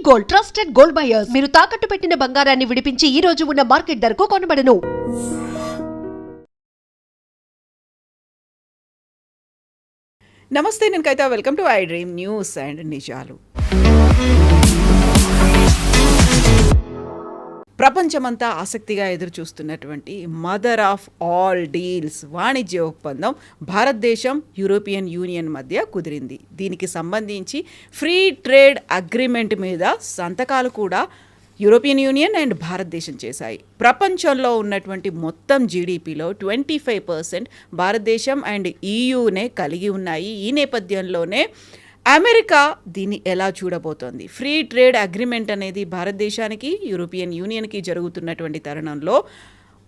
Gold, trusted gold buyers. మీరు తాకట్టు పెట్టిన బంగారాన్ని విడిపించి ఈ రోజు ఉన్న మార్కెట్ ధరకు కొనబడను. నమస్తే, నేను Kavitha. Welcome to I dream news and నిజాలు. ప్రపంచమంతా ఆసక్తిగా ఎదురు చూస్తున్నటువంటి మదర్ ఆఫ్ ఆల్ డీల్స్ వాణిజ్య ఒప్పందం భారతదేశం యూరోపియన్ యూనియన్ మధ్య కుదిరింది. దీనికి సంబంధించి ఫ్రీ ట్రేడ్ అగ్రిమెంట్ మీద సంతకాలు కూడా యూరోపియన్ యూనియన్ అండ్ భారతదేశం చేశాయి. ప్రపంచంలో ఉన్నటువంటి మొత్తం జీడిపిలో 25% భారతదేశం అండ్ ఈయూనే కలిగి ఉన్నాయి. ఈ నేపథ్యంలోనే అమెరికా దీన్ని ఎలా చూడబోతోంది? ఫ్రీ ట్రేడ్ అగ్రిమెంట్ అనేది భారతదేశానికి యూరోపియన్ యూనియన్కి జరుగుతున్నటువంటి తరుణంలో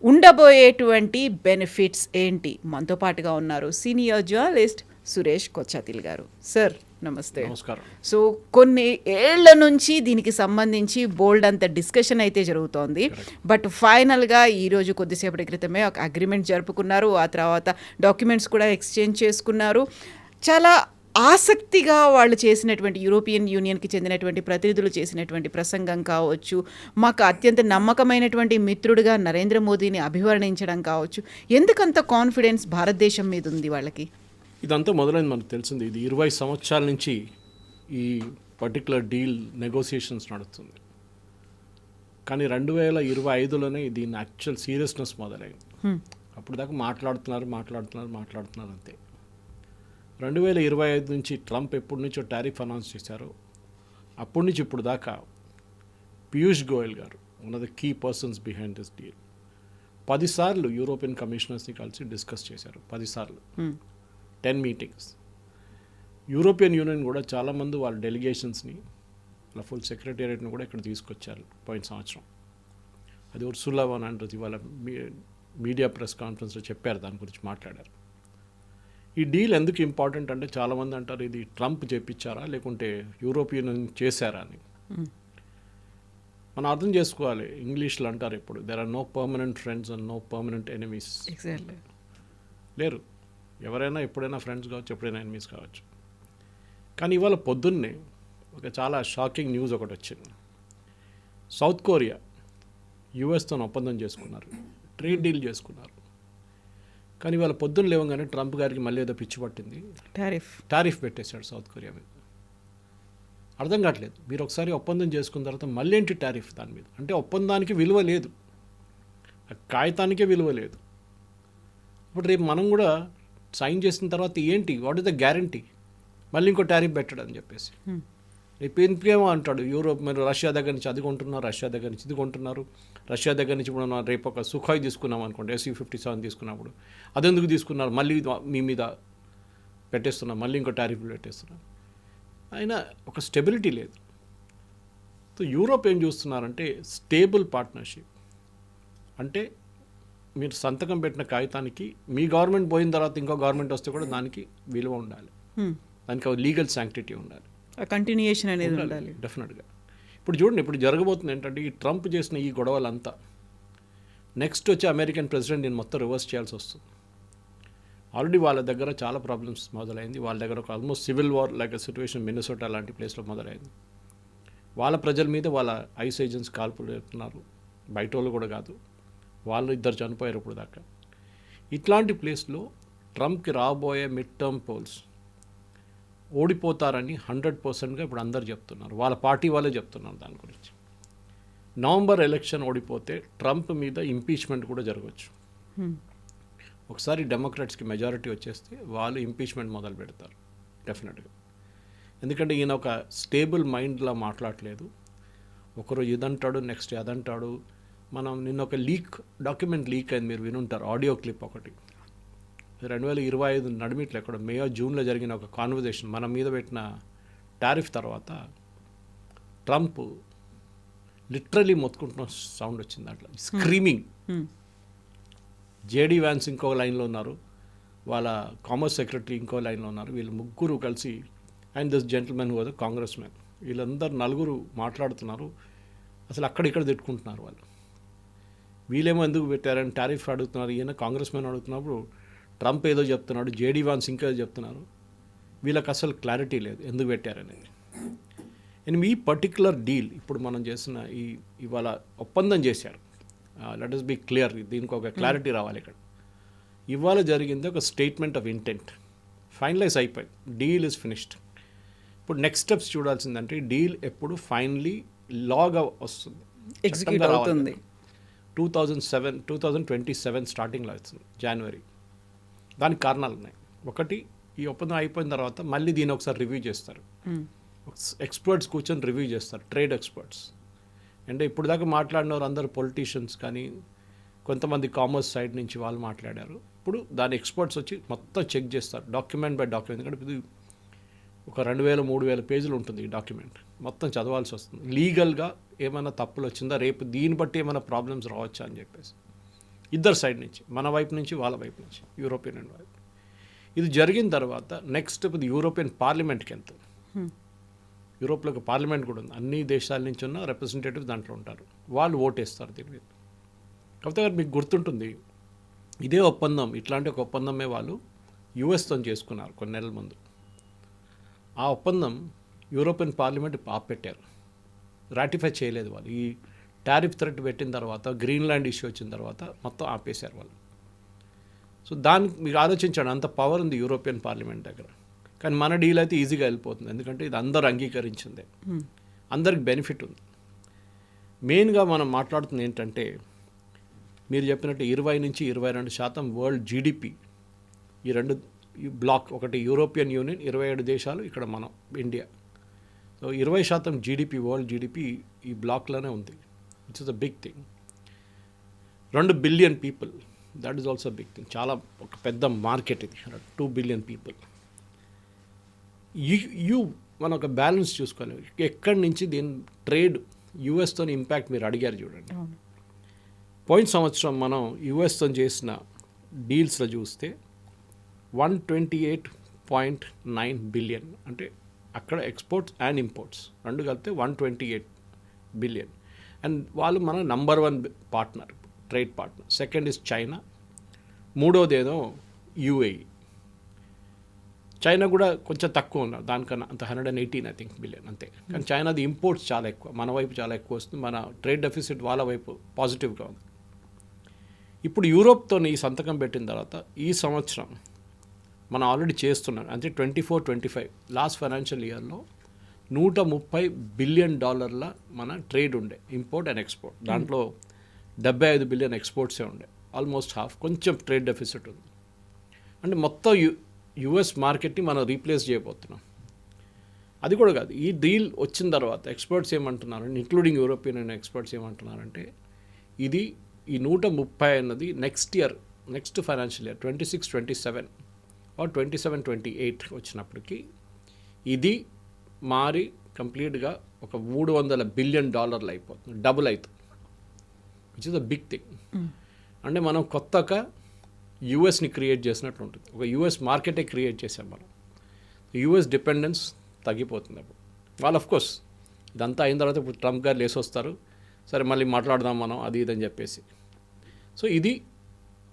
ఉండబోయేటువంటి బెనిఫిట్స్ ఏంటి? మనతో పాటుగా ఉన్నారు సీనియర్ జర్నలిస్ట్ సురేష్ కొచ్చాతిల్ గారు. సార్ నమస్తే. నమస్కారం. సో కొన్ని ఏళ్ల నుంచి దీనికి సంబంధించి బోల్డ్ అంత డిస్కషన్ అయితే జరుగుతోంది. బట్ ఫైనల్గా ఈరోజు కొద్దిసేపటి క్రితమే ఒక అగ్రిమెంట్ జరుపుకున్నారు. ఆ తర్వాత డాక్యుమెంట్స్ కూడా ఎక్స్చేంజ్ చేసుకున్నారు. చాలా ఆసక్తిగా వాళ్ళు చేసినటువంటి యూరోపియన్ యూనియన్కి చెందినటువంటి ప్రతినిధులు చేసినటువంటి ప్రసంగం కావచ్చు, మాకు అత్యంత నమ్మకమైనటువంటి మిత్రుడిగా నరేంద్ర మోదీని అభివర్ణించడం కావచ్చు, ఎందుకంత కాన్ఫిడెన్స్ భారతదేశం మీద ఉంది వాళ్ళకి? ఇదంతా మొదలైంది మనకు తెలిసింది. ఇది 20 సంవత్సరాల నుంచి ఈ పర్టికులర్ డీల్ నెగోసియేషన్స్ నడుస్తుంది. కానీ 2025లోనే దీని యాక్చువల్ సీరియస్నెస్ మొదలైంది. అప్పుడు దాకా మాట్లాడుతున్నారు అంతే. 2025 నుంచి ట్రంప్ ఎప్పటి నుంచో టారిఫ్ అనౌన్స్ చేశారో అప్పటి నుంచి ఇప్పుడు దాకా పీయూష్ గోయల్ గారు one of the key persons behind this deal 10 సార్లు యూరోపియన్ కమిషనర్స్ని కలిసి డిస్కస్ చేశారు. 10 సార్లు 10 మీటింగ్స్. యూరోపియన్ యూనియన్ కూడా చాలామంది వాళ్ళ డెలిగేషన్స్ని వాళ్ళ ఫుల్ సెక్రటేరియట్ని కూడా ఇక్కడ తీసుకొచ్చారు పోయిన సంవత్సరం. అది ఉర్సులా వన్ అంటారు. ఇవాళ మీడియా ప్రెస్ కాన్ఫరెన్స్లో చెప్పారు, దాని గురించి మాట్లాడారు. ఈ డీల్ ఎందుకు ఇంపార్టెంట్ అంటే చాలామంది అంటారు ఇది ట్రంప్ చేపించారా లేకుంటే యూరోపియన్ చేశారా అని. మనం అర్థం చేసుకోవాలి. ఇంగ్లీష్లో అంటారు ఎప్పుడు there are no permanent friends and no permanent enemies. Exactly లేరు. ఎవరైనా ఎప్పుడైనా ఫ్రెండ్స్ కావచ్చు, ఎప్పుడైనా ఎనిమీస్ కావచ్చు. కానీ ఇవాళ పొద్దున్నే ఒక చాలా షాకింగ్ న్యూస్ ఒకటి వచ్చింది. సౌత్ కొరియా యుఎస్తో ఒప్పందం చేసుకున్నారు, ట్రేడ్ డీల్ చేసుకున్నారు. కానీ ఇవాళ పొద్దున్న లేవగానే ట్రంప్ గారికి మళ్ళీ ఏదో పిచ్చి పట్టింది, టారిఫ్ పెట్టేశాడు సౌత్ కొరియా మీద. అర్థం కావట్లేదు. మీరు ఒకసారి ఒప్పందం చేసుకున్న తర్వాత మళ్ళీ ఏంటి టారిఫ్ దాని మీద? అంటే ఒప్పందానికి విలువ లేదు, ఆ కాగితానికే విలువ లేదు. ఇప్పుడు రేపు మనం కూడా సైన్ చేసిన తర్వాత ఏంటి, వాట్ ఇస్ ద గ్యారంటీ మళ్ళీ ఇంకో టారిఫ్ పెట్టడం అని చెప్పేసి. రేపు ఇంకేమో అంటాడు యూరోప్, మీరు రష్యా దగ్గర నుంచి అది కొంటున్నారు, రష్యా దగ్గర నుంచి ఇది కొంటున్నారు, రష్యా దగ్గర నుంచి ఇప్పుడు మనం రేపు ఒక సుఖాయ్ తీసుకున్నాం అనుకోండి, SU-57 తీసుకున్నప్పుడు అదెందుకు తీసుకున్నారు, మళ్ళీ మీ మీద పెట్టేస్తున్నాం, మళ్ళీ ఇంకో టారిఫ్లు పెట్టేస్తున్నాం. అయినా ఒక స్టెబిలిటీ లేదు. సో యూరోప్ ఏం చూస్తున్నారంటే స్టేబుల్ పార్ట్నర్షిప్. అంటే మీరు సంతకం పెట్టిన కాగితానికి మీ గవర్నమెంట్ పోయిన తర్వాత ఇంకో గవర్నమెంట్ వస్తే కూడా దానికి విలువ ఉండాలి, దానికి ఒక లీగల్ శాంక్టిటీ ఉండాలి, కంటిన్యూయేషన్ అనేది ఉండాలి డెఫినెట్గా. ఇప్పుడు చూడండి, ఇప్పుడు జరగబోతుంది ఏంటంటే ఈ ట్రంప్ చేసిన ఈ గొడవలంతా నెక్స్ట్ వచ్చి అమెరికన్ ప్రెసిడెంట్ దీన్ని మొత్తం రివర్స్ చేయాల్సి వస్తుంది. ఆల్రెడీ వాళ్ళ దగ్గర చాలా ప్రాబ్లమ్స్ మొదలైంది. వాళ్ళ దగ్గర ఒక almost civil war like situation Minnesota లాంటి ప్లేస్లో మొదలైంది. వాళ్ళ ప్రజల మీద వాళ్ళ ఐస్ ఏజెంట్స్ కాల్పులు జరుపుతున్నారు, బయట వాళ్ళు కూడా కాదు, వాళ్ళు 2 చనిపోయారు ఇప్పుడు దాకా. ఇట్లాంటి ప్లేస్లో ట్రంప్కి రాబోయే మిడ్ టర్మ్ పోల్స్ ఓడిపోతారని 100%గా ఇప్పుడు అందరు చెప్తున్నారు. వాళ్ళ పార్టీ వాళ్ళే చెప్తున్నారు దాని గురించి. నవంబర్ ఎలక్షన్ ఓడిపోతే ట్రంప్ మీద ఇంపీచ్మెంట్ కూడా జరగవచ్చు. ఒకసారి డెమోక్రాట్స్కి మెజారిటీ వచ్చేస్తే వాళ్ళు ఇంపీచ్మెంట్ మొదలు పెడతారు డెఫినెట్గా. ఎందుకంటే ఈయన ఒక స్టేబుల్ మైండ్లా మాట్లాడలేదు. ఒకరు ఇదంటాడు, నెక్స్ట్ అదంటాడు. మనం నిన్న ఒక డాక్యుమెంట్ లీక్ అయింది, మీరు వినుంటారు, ఆడియో క్లిప్ ఒకటి. 2025 నడిమిట్లో ఎక్కడ జూన్లో జరిగిన ఒక కాన్వర్జేషన్ మన మీద పెట్టిన టారిఫ్ తర్వాత ట్రంప్ లిటరలీ మొత్తుకుంటున్న సౌండ్ వచ్చింది అట్లా, స్క్రీమింగ్. జేడీ వ్యాన్స్ ఇంకో లైన్లో ఉన్నారు, వాళ్ళ కామర్స్ సెక్రటరీ ఇంకో లైన్లో ఉన్నారు. వీళ్ళు ముగ్గురు కలిసి and this gentlemen who was Congress man, వీళ్ళందరూ 4 మాట్లాడుతున్నారు. అసలు అక్కడిక్కడ తిట్టుకుంటున్నారు వాళ్ళు. వీళ్ళేమో ఎందుకు పెట్టారని టారిఫ్ అడుగుతున్నారు, ఈయన కాంగ్రెస్ మ్యాన్ అడుగుతున్నప్పుడు ట్రంప్ ఏదో చెప్తున్నాడు, జేడీ వాన్స్ ఇంకేదో చెప్తున్నారు. వీళ్ళకి అసలు క్లారిటీ లేదు ఎందుకు పెట్టారనేది. అండ్ ఈ పర్టికులర్ డీల్ ఇప్పుడు మనం చేసిన ఇవాళ ఒప్పందం చేశారు. లెట్ us బి క్లియర్, దీనికి ఒక క్లారిటీ రావాలి ఇక్కడ. ఇవాళ జరిగింది ఒక స్టేట్మెంట్ ఆఫ్ ఇంటెంట్, ఫైనలైజ్ అయిపోయింది, డీల్ ఇస్ ఫినిష్డ్. ఇప్పుడు నెక్స్ట్ స్టెప్స్ చూడాల్సిందంటే డీల్ ఎప్పుడు ఫైనలీ లాగా వస్తుంది, ఎగ్జిక్యూట్ అవుతుంది. 2027 స్టార్టింగ్లో వస్తుంది, జనవరి. దానికి కారణాలు ఉన్నాయి. ఒకటి, ఈ ఒప్పందం అయిపోయిన తర్వాత మళ్ళీ దీన్ని ఒకసారి రివ్యూ చేస్తారు, ఎక్స్పర్ట్స్ కూర్చొని రివ్యూ చేస్తారు, ట్రేడ్ ఎక్స్పర్ట్స్. అంటే ఇప్పుడు దాకా మాట్లాడిన వారు అందరూ పొలిటీషియన్స్ కానీ కొంతమంది కామర్స్ సైడ్ నుంచి వాళ్ళు మాట్లాడారు. ఇప్పుడు దాని ఎక్స్పర్ట్స్ వచ్చి మొత్తం చెక్ చేస్తారు, డాక్యుమెంట్ బై డాక్యుమెంట్. ఎందుకంటే ఇది ఒక 2000-3000 పేజీలు ఉంటుంది ఈ డాక్యుమెంట్, మొత్తం చదవాల్సి వస్తుంది. లీగల్గా ఏమైనా తప్పులు వచ్చిందా, రేపు దీన్ని బట్టి ఏమైనా ప్రాబ్లమ్స్ రావచ్చా అని చెప్పేసి ఇద్దరు సైడ్ నుంచి, మన వైపు నుంచి వాళ్ళ వైపు నుంచి, యూరోపియన్ అండ్ వైపు. ఇది జరిగిన తర్వాత నెక్స్ట్ ఇది యూరోపియన్ పార్లమెంట్కి వెళ్తుంది. యూరోప్లో ఒక పార్లమెంట్ కూడా ఉంది, అన్ని దేశాల నుంచి ఉన్న రిప్రజెంటేటివ్స్ దాంట్లో ఉంటారు, వాళ్ళు ఓటేస్తారు దీని మీద. కాకపోతే మీకు గుర్తుంటుంది, ఇదే ఒప్పందం, ఇట్లాంటి ఒక ఒప్పందమే వాళ్ళు యుఎస్తో చేసుకున్నారు కొన్ని నెలల ముందు. ఆ ఒప్పందం యూరోపియన్ పార్లమెంట్ ఆపెట్టారు, రాటిఫై చేయలేదు వాళ్ళు. ఈ టారిఫ్ థ్రెట్ పెట్టిన తర్వాత, గ్రీన్లాండ్ ఇష్యూ వచ్చిన తర్వాత మొత్తం ఆపేశారు వాళ్ళు. సో దానికి మీరు ఆలోచించండి, అంత పవర్ ఉంది యూరోపియన్ పార్లమెంట్ దగ్గర. కానీ మన డీల్ అయితే ఈజీగా వెళ్ళిపోతుంది, ఎందుకంటే ఇది అందరూ అంగీకరించిందే, అందరికి బెనిఫిట్ ఉంది. మెయిన్గా మనం మాట్లాడుతుంది ఏంటంటే, మీరు చెప్పినట్టు 20-22% వరల్డ్ జీడిపి ఈ రెండు బ్లాక్, ఒకటి యూరోపియన్ యూనియన్ 27 దేశాలు, ఇక్కడ మనం India. So 20% GDP, world GDP ఈ బ్లాక్లోనే ఉంది. It's the big thing. 2 billion people, that is also big thing. చాలా ఒక పెద్ద మార్కెట్ ఇది, 2 బిలియన్ పీపుల్. మనం ఒక బ్యాలెన్స్ చూసుకోవాలి, ఎక్కడి నుంచి దీని ట్రేడ్ యుఎస్తో ఇంపాక్ట్ మీరు అడిగారు చూడండి. పోయిన సంవత్సరం మనం యుఎస్తో చేసిన డీల్స్లో చూస్తే 128.9 బిలియన్, అంటే అక్కడ ఎక్స్పోర్ట్స్ అండ్ ఇంపోర్ట్స్ రెండు కలిపితే 128 బిలియన్. అండ్ వాళ్ళు మన number 1 partner, trade partner. Second is China, మూడోది ఏదో యూఏఈ. చైనా కూడా కొంచెం తక్కువ ఉన్నారు దానికన్నా, అంత 118 ఐ థింక్ బిలియన్ అంతే. కానీ చైనాది ఇంపోర్ట్స్ చాలా ఎక్కువ, మన వైపు చాలా ఎక్కువ వస్తుంది. మన ట్రేడ్ డెఫిసిట్ వాళ్ళ వైపు పాజిటివ్గా ఉంది. ఇప్పుడు యూరోప్తో ఈ సంతకం పెట్టిన తర్వాత ఈ సంవత్సరం మనం ఆల్రెడీ చేస్తున్నాం, అంటే 24-25 లాస్ట్ ఫైనాన్షియల్ ఇయర్లో $130 బిలియన్ మన ట్రేడ్ ఉండే, ఇంపోర్ట్ అండ్ ఎక్స్పోర్ట్. దాంట్లో 75 బిలియన్ ఎక్స్పోర్ట్సే ఉండే, ఆల్మోస్ట్ హాఫ్. కొంచెం ట్రేడ్ డెఫిసిట్ ఉంది. అంటే మొత్తం యుఎస్ మార్కెట్ని మనం రీప్లేస్ చేయబోతున్నాం. అది కూడా కాదు, ఈ డీల్ వచ్చిన తర్వాత ఎక్స్పర్ట్స్ ఏమంటున్నారంటే, ఇంక్లూడింగ్ యూరోపియన్ ఎక్స్పర్ట్స్ ఏమంటున్నారంటే, ఇది ఈ 130 అన్నది నెక్స్ట్ ఫైనాన్షియల్ ఇయర్ 26-27 ఆర్ 27-28 వచ్చినప్పటికీ ఇది మారి కంప్లీట్గా ఒక $300 బిలియన్ అయిపోతుంది, డబుల్ అవుతుంది. Which is a big thing. అంటే మనం కొత్తగా యూఎస్ని క్రియేట్ చేసినట్లు ఉంటుంది, ఒక యూఎస్ మార్కెటే క్రియేట్ చేసాం మనం. యూఎస్ డిపెండెన్స్ తగ్గిపోతుంది అప్పుడు. వాళ్ళు అఫ్కోర్స్ ఇదంతా అయిన తర్వాత ఇప్పుడు ట్రంప్ గారు లేసి వస్తారు, సరే మళ్ళీ మాట్లాడదాం మనం అది ఇదని చెప్పేసి. సో ఇది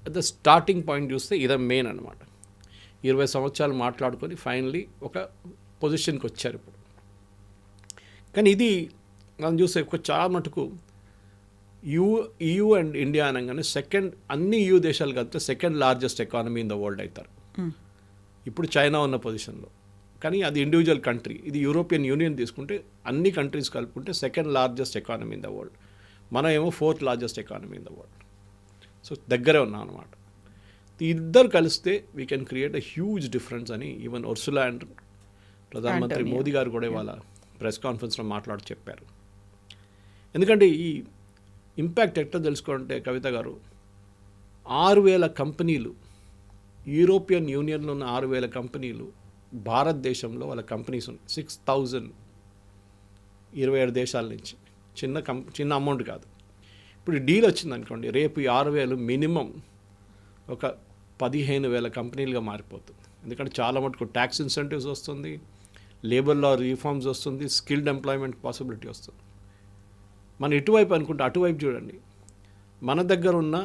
ద స్టార్టింగ్ పాయింట్ చూస్తే ఇదే మెయిన్ అనమాట. 20 సంవత్సరాలు మాట్లాడుకొని ఫైనలీ ఒక పొజిషన్కి వచ్చారు ఇప్పుడు. కానీ ఇది మనం చూస్తే చాలా మటుకు EU అండ్ ఇండియా అనగానే అన్ని EU దేశాలు కలిపితే second largest economy in the world అవుతారు ఇప్పుడు చైనా ఉన్న పొజిషన్లో. కానీ అది ఇండివిజువల్ కంట్రీ. ఇది యూరోపియన్ యూనియన్ తీసుకుంటే అన్ని కంట్రీస్ కలుపుకుంటే second largest economy in the world. మనం ఏమో 4th largest economy in the world. So దగ్గరే ఉన్నాం అనమాట. ఇద్దరు కలిస్తే we can create a huge difference అని ఈవెన్ ఉర్సులా అండ్ ప్రధానమంత్రి మోదీ గారు కూడా ఇవాళ ప్రెస్ కాన్ఫరెన్స్లో మాట్లాడి చెప్పారు. ఎందుకంటే ఈ ఇంపాక్ట్ ఎట్లా తెలుసుకోవాలంటే కవిత గారు, 6,000 కంపెనీలు, యూరోపియన్ యూనియన్లో ఉన్న 6,000 కంపెనీలు భారతదేశంలో వాళ్ళ కంపెనీస్ ఉన్నాయి. 6,000 27 దేశాల నుంచి. చిన్న అమౌంట్ కాదు. ఇప్పుడు డీల్ వచ్చింది అనుకోండి, రేపు ఈ 6,000 మినిమం ఒక 15,000 కంపెనీలుగా మారిపోతుంది. ఎందుకంటే చాలా మటుకు ట్యాక్స్ ఇన్సెంటివ్స్ వస్తుంది, లేబర్ లా రిఫార్మ్స్ వస్తుంది, స్కిల్డ్ ఎంప్లాయ్మెంట్ పాసిబిలిటీ వస్తుంది. మన ఇటువైపు అనుకుంటే అటువైపు చూడండి, మన దగ్గర ఉన్న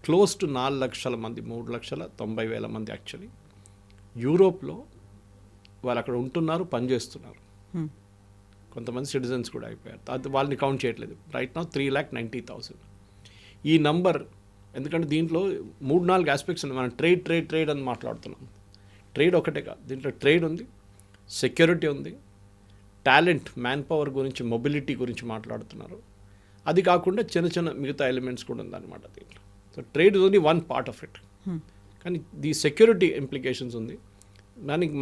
క్లోజ్ టు 4 లక్షల మంది, 3,90,000 మంది యాక్చువల్లీ యూరోప్లో వాళ్ళు అక్కడ ఉంటున్నారు, పనిచేస్తున్నారు. కొంతమంది సిటిజన్స్ కూడా అయిపోయారు. అది వాళ్ళని కౌంట్ చేయట్లేదు. రైట్ నౌ 3,90,000 ఈ నంబర్. ఎందుకంటే దీంట్లో 3-4 ఆస్పెక్ట్స్ ఉన్నాయి. మనం ట్రేడ్ అని మాట్లాడుతున్నాం. ట్రేడ్ ఒకటే కాదు, దీంట్లో ట్రేడ్ ఉంది, సెక్యూరిటీ ఉంది, టాలెంట్, మ్యాన్ పవర్ గురించి, మొబిలిటీ గురించి మాట్లాడుతున్నారు. అది కాకుండా చిన్న చిన్న మిగతా ఎలిమెంట్స్ కూడా ఉందన్నమాట దీంట్లో. So trade is only one part of it. కానీ ది సెక్యూరిటీ ఇంప్లికేషన్స్ ఉంది.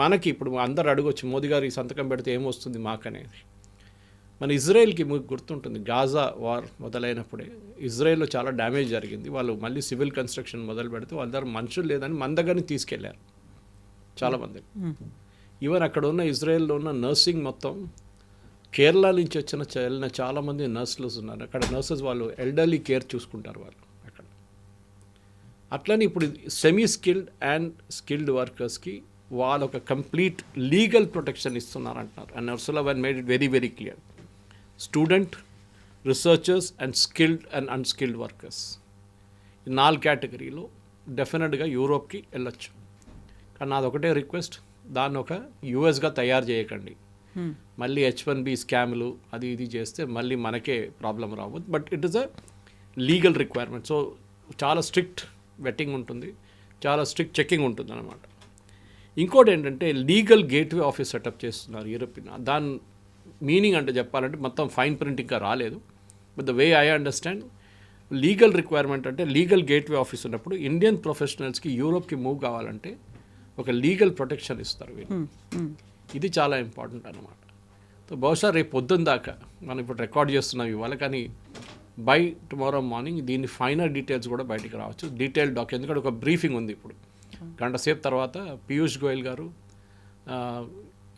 మనకి ఇప్పుడు అందరు అడగొచ్చు, మోదీ గారు ఈ సంతకం పెడితే ఏమొస్తుంది మాకనేది. మన ఇజ్రాయెల్కి మీకు గుర్తుంటుంది, గాజా వార్ మొదలైనప్పుడే ఇజ్రాయెల్లో చాలా డ్యామేజ్ జరిగింది. వాళ్ళు మళ్ళీ సివిల్ కన్స్ట్రక్షన్ మొదలు పెడితే వాళ్ళ దగ్గర మనుషులు లేదని మన దగ్గరని తీసుకెళ్లారు చాలామంది. ఈవెన్ అక్కడ ఉన్న ఇజ్రాయెల్లో ఉన్న నర్సింగ్ మొత్తం కేరళ నుంచి వెళ్ళిన చాలామంది నర్సులు ఉన్నారు. అక్కడ నర్సెస్ వాళ్ళు ఎల్డర్లీ కేర్ చూసుకుంటారు వాళ్ళు అక్కడ. అట్లని ఇప్పుడు సెమీ స్కిల్డ్ అండ్ స్కిల్డ్ వర్కర్స్కి వాళ్ళు ఒక కంప్లీట్ లీగల్ ప్రొటెక్షన్ ఇస్తున్నారు అంటున్నారు. And Ursula one made it very very clear. Student, researchers and skilled and unskilled workers, ఈ 4 కేటగిరీలో డెఫినెట్గా యూరోప్కి వెళ్ళొచ్చు. కానీ నాది ఒకటే రిక్వెస్ట్, దాన్ని ఒక యూఎస్గా తయారు చేయకండి. మళ్ళీ H1B స్కామ్లు అది ఇది చేస్తే మళ్ళీ మనకే ప్రాబ్లం రావద్దు. But it is a legal requirement. So చాలా స్ట్రిక్ట్ వెట్టింగ్ ఉంటుంది, చాలా స్ట్రిక్ట్ చెకింగ్ ఉంటుంది అన్నమాట. ఇంకోటి ఏంటంటే లీగల్ గేట్వే ఆఫీస్ సెటప్ చేస్తున్నారు యూరోపియన్. దాని మీనింగ్ అంటే చెప్పాలంటే మొత్తం ఫైన్ ప్రింట్ ఇంకా రాలేదు. But the way I understand, legal requirement అంటే లీగల్ గేట్వే ఆఫీస్ ఉన్నప్పుడు ఇండియన్ ప్రొఫెషనల్స్కి యూరోప్కి మూవ్ కావాలంటే ఒక లీగల్ ప్రొటెక్షన్ ఇస్తారు వీళ్ళు. ఇది చాలా ఇంపార్టెంట్ అన్నమాట. సో బహుశా రేపు పొద్దున్న దాకా మనం ఇప్పుడు రికార్డ్ చేస్తున్నాం ఇవాళ, కానీ బై టుమారో మార్నింగ్ దీని ఫైనల్ డీటెయిల్స్ కూడా బయటికి రావచ్చు. డీటెయిల్ ఎందుకంటే ఒక బ్రీఫింగ్ ఉంది ఇప్పుడు. గంట సేపు తర్వాత పీయూష్ గోయల్ గారు,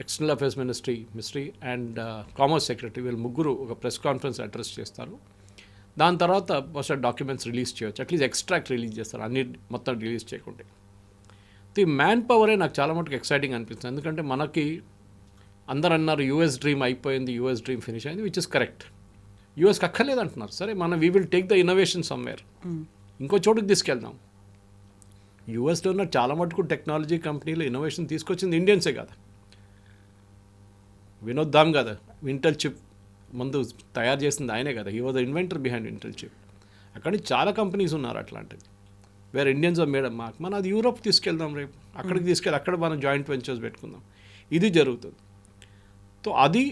external affairs ministry and commerce secretary, వీళ్ళు ముగ్గురు ఒక ప్రెస్ కాన్ఫరెన్స్ అడ్రస్ చేస్తారు. దాని తర్వాత బహుశా డాక్యుమెంట్స్ రిలీజ్ చేయవచ్చు, అట్లీస్ట్ ఎక్స్ట్రాక్ట్ రిలీజ్ చేస్తారు, అన్ని మొత్తం రిలీజ్ చేయకుండా. ఈ మ్యాన్ పవరే నాకు చాలా మటుకు ఎక్సైటింగ్ అనిపిస్తుంది. ఎందుకంటే మనకి అందరు అన్నారు యూఎస్ డ్రీమ్ అయిపోయింది, యూఎస్ డ్రీమ్ ఫినిష్ అయింది, విచ్ ఇస్ కరెక్ట్. యూఎస్కి అక్కర్లేదు అంటున్నారు. సరే, మనం we will take the innovation somewhere, ఇంకో చోటుకి తీసుకెళ్దాం. యూఎస్లో ఉన్న చాలా మటుకు టెక్నాలజీ కంపెనీలు ఇన్నోవేషన్ తీసుకొచ్చింది ఇండియన్సే కదా. వినోద్ దామ్ కదా ఇంటెల్ చిప్ ముందు తయారు చేసింది ఆయనే కదా. He was the inventor behind Intel chip. అక్కడ చాలా కంపెనీస్ ఉన్నారు అట్లాంటిది, వేరే ఇండియన్స్ మేడం మనం అది యూరోప్ తీసుకెళ్దాం, రేపు అక్కడికి తీసుకెళ్ళి అక్కడ మనం జాయింట్ వెంచర్స్ పెట్టుకుందాం. ఇది జరుగుతుంది. సో అది